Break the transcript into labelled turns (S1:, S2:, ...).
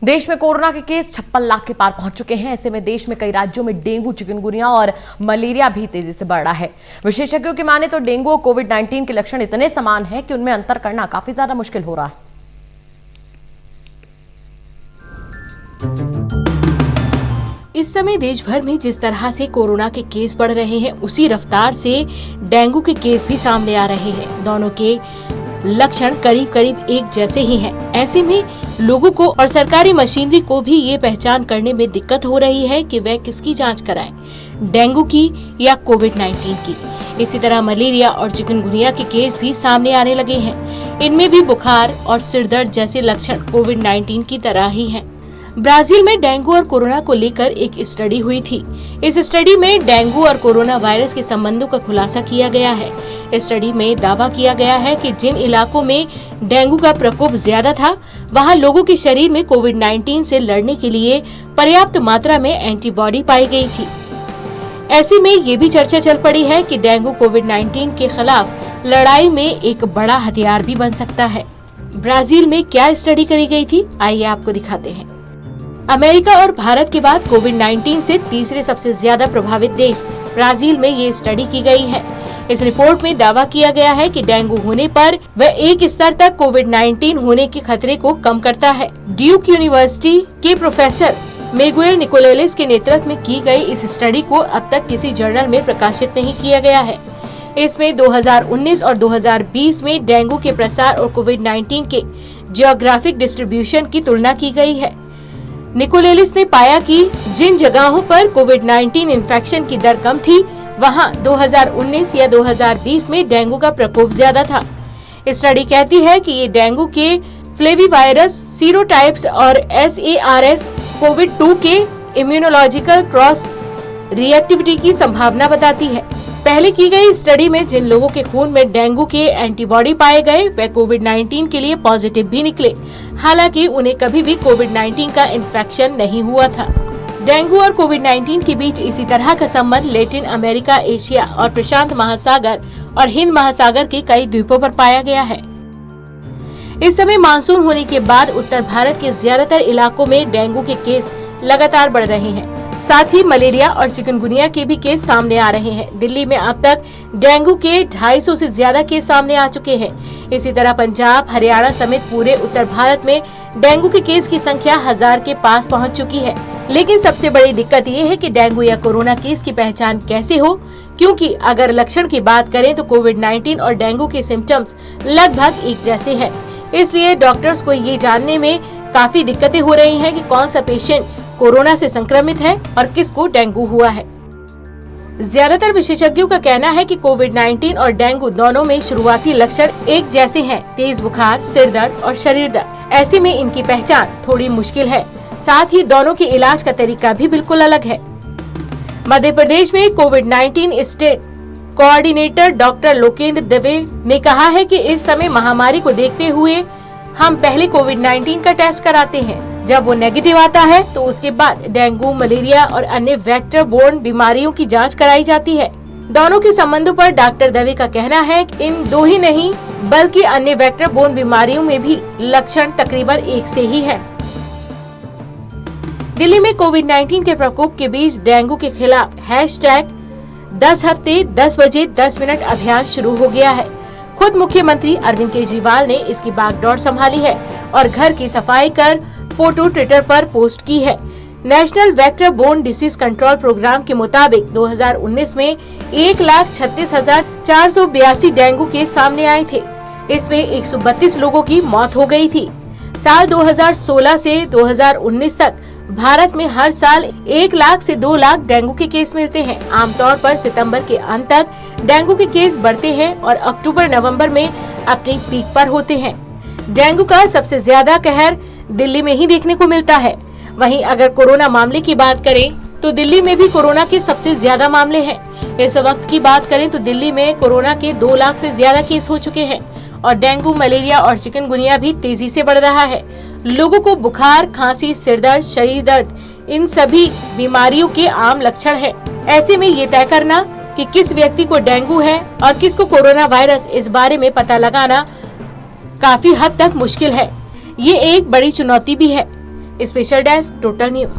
S1: देश में कोरोना के केस 56 लाख के पार पहुंच चुके हैं। ऐसे में देश में कई राज्यों में डेंगू, चिकनगुनिया और मलेरिया भी तेजी से बढ़ रहा है। विशेषज्ञों की माने तो डेंगू और कोविड-19 के लक्षण इतने समान हैं कि उनमें अंतर करना काफी ज्यादा मुश्किल हो रहा है।
S2: इस समय देश भर में जिस तरह से कोरोना के केस बढ़ रहे हैं, उसी रफ्तार से डेंगू के केस भी सामने आ रहे हैं। दोनों के लक्षण करीब करीब एक जैसे ही हैं। ऐसे में लोगों को और सरकारी मशीनरी को भी ये पहचान करने में दिक्कत हो रही है कि वह किसकी जांच कराएं, डेंगू की या कोविड-19 की। इसी तरह मलेरिया और चिकनगुनिया के केस भी सामने आने लगे हैं। इनमें भी बुखार और सिरदर्द जैसे लक्षण कोविड-19 की तरह ही हैं। ब्राजील में डेंगू और कोरोना को लेकर एक स्टडी हुई थी। इस स्टडी में डेंगू और कोरोना वायरस के संबंधों का खुलासा किया गया है। इस स्टडी में दावा किया गया है कि जिन इलाकों में डेंगू का प्रकोप ज्यादा था, वहां लोगों के शरीर में कोविड-19 से लड़ने के लिए पर्याप्त मात्रा में एंटीबॉडी पाई गई थी। ऐसे में ये भी चर्चा चल पड़ी है कि डेंगू कोविड-19 के खिलाफ लड़ाई में एक बड़ा हथियार भी बन सकता है। ब्राजील में क्या स्टडी करी गई थी, आइए आपको दिखाते हैं। अमेरिका और भारत के बाद कोविड-19 से तीसरे सबसे ज्यादा प्रभावित देश ब्राजील में ये स्टडी की गई है। इस रिपोर्ट में दावा किया गया है कि डेंगू होने पर वह एक स्तर तक कोविड-19 होने के खतरे को कम करता है। ड्यूक यूनिवर्सिटी के प्रोफेसर मिगुएल निकोलेलिस के नेतृत्व में की गई इस स्टडी को अब तक किसी जर्नल में प्रकाशित नहीं किया गया है। इसमें 2019 और 2020 में डेंगू के प्रसार और कोविड-19 के जियोग्राफिक डिस्ट्रीब्यूशन की तुलना की गई है। निकोलेलिस ने पाया कि जिन जगहों पर कोविड-19 इन्फेक्शन की दर कम थी, वहां 2019 या 2020 में डेंगू का प्रकोप ज्यादा था। स्टडी कहती है कि ये डेंगू के फ्लेविवायरस सीरोटाइप्स और SARS-CoV-2 के इम्यूनोलॉजिकल क्रॉस रिएक्टिविटी की संभावना बताती है। पहले की गई स्टडी में जिन लोगों के खून में डेंगू के एंटीबॉडी पाए गए, वे कोविड-19 के लिए पॉजिटिव भी निकले। हालांकि उन्हें कभी भी कोविड-19 का इन्फेक्शन नहीं हुआ था। डेंगू और कोविड-19 के बीच इसी तरह का संबंध लैटिन अमेरिका, एशिया और प्रशांत महासागर और हिंद महासागर के कई द्वीपों पर पाया गया है। इस समय मानसून होने के बाद उत्तर भारत के ज्यादातर इलाकों में डेंगू के केस लगातार बढ़ रहे हैं। साथ ही मलेरिया और चिकनगुनिया के भी केस सामने आ रहे हैं। दिल्ली में अब तक डेंगू के 250 से ज्यादा केस सामने आ चुके हैं। इसी तरह पंजाब, हरियाणा समेत पूरे उत्तर भारत में डेंगू के केस की संख्या 1000 के पास पहुंच चुकी है। लेकिन सबसे बड़ी दिक्कत ये है कि डेंगू या कोरोना केस की पहचान कैसे हो, क्योंकि अगर लक्षण की बात करें तो कोविड-19 और डेंगू के सिम्टम्स लगभग एक जैसे हैं। इसलिए डॉक्टर्स को ये जानने में काफी दिक्कतें हो रही हैं कि कौन सा पेशेंट कोरोना से संक्रमित है और किसको डेंगू हुआ है। ज्यादातर विशेषज्ञों का कहना है कि कोविड-19 और डेंगू दोनों में शुरुआती लक्षण एक जैसे हैं, तेज बुखार, सिर दर्द और शरीर दर्द। ऐसे में इनकी पहचान थोड़ी मुश्किल है। साथ ही दोनों के इलाज का तरीका भी बिल्कुल अलग है। मध्य प्रदेश में कोविड-19 state coordinator doctor Lokendra Dave ने कहा है कि इस समय महामारी को देखते हुए हम पहले कोविड-19 का टेस्ट कराते हैं। जब वो नेगेटिव आता है तो उसके बाद डेंगू, मलेरिया और अन्य वेक्टर बोर्न बीमारियों की जांच कराई जाती है। दोनों के संबंधों पर डॉक्टर दवे का कहना है कि इन दो ही नहीं बल्कि अन्य वेक्टर बोर्न बीमारियों में भी लक्षण तकरीबन एक से ही है। दिल्ली में कोविड-19 के प्रकोप के बीच डेंगू के खिलाफ #10 हफ्ते 10 बजे 10 मिनट अभियान शुरू हो गया है। खुद मुख्यमंत्री अरविंद केजरीवाल ने इसकी बागडोर संभाली है और घर की सफाई कर फोटो ट्विटर पर पोस्ट की है। National vector borne disease control program के मुताबिक 2019 में 1,36,482 डेंगू केस सामने आए थे। इसमें 132 लोगों की मौत हो गई थी। साल 2016 से 2019 तक भारत में हर साल 1 लाख से 2 लाख डेंगू के केस मिलते हैं। आमतौर पर सितंबर के अंत तक डेंगू के केस बढ़ते हैं और अक्टूबर-नवंबर में अपनी पीक पर होते हैं। डेंगू का सबसे ज्यादा कहर दिल्ली में ही देखने को मिलता है। वहीं अगर कोरोना मामले की बात करें तो दिल्ली में भी कोरोना के सबसे ज्यादा मामले हैं। इस वक्त की बात करें तो दिल्ली में कोरोना के 2 लाख से ज्यादा केस हो चुके हैं और डेंगू, मलेरिया और चिकनगुनिया भी तेजी से बढ़ रहा है। लोगों को बुखार, खांसी, सिरदर्द, शरीर दर्द, इन सभी बीमारियों के आम लक्षण हैं। ऐसे में ये तय करना कि किस व्यक्ति को डेंगू है और किसको कोरोना वायरस, इस बारे में पता लगाना काफी हद तक मुश्किल है। ये एक बड़ी चुनौती भी है। Special desk total news.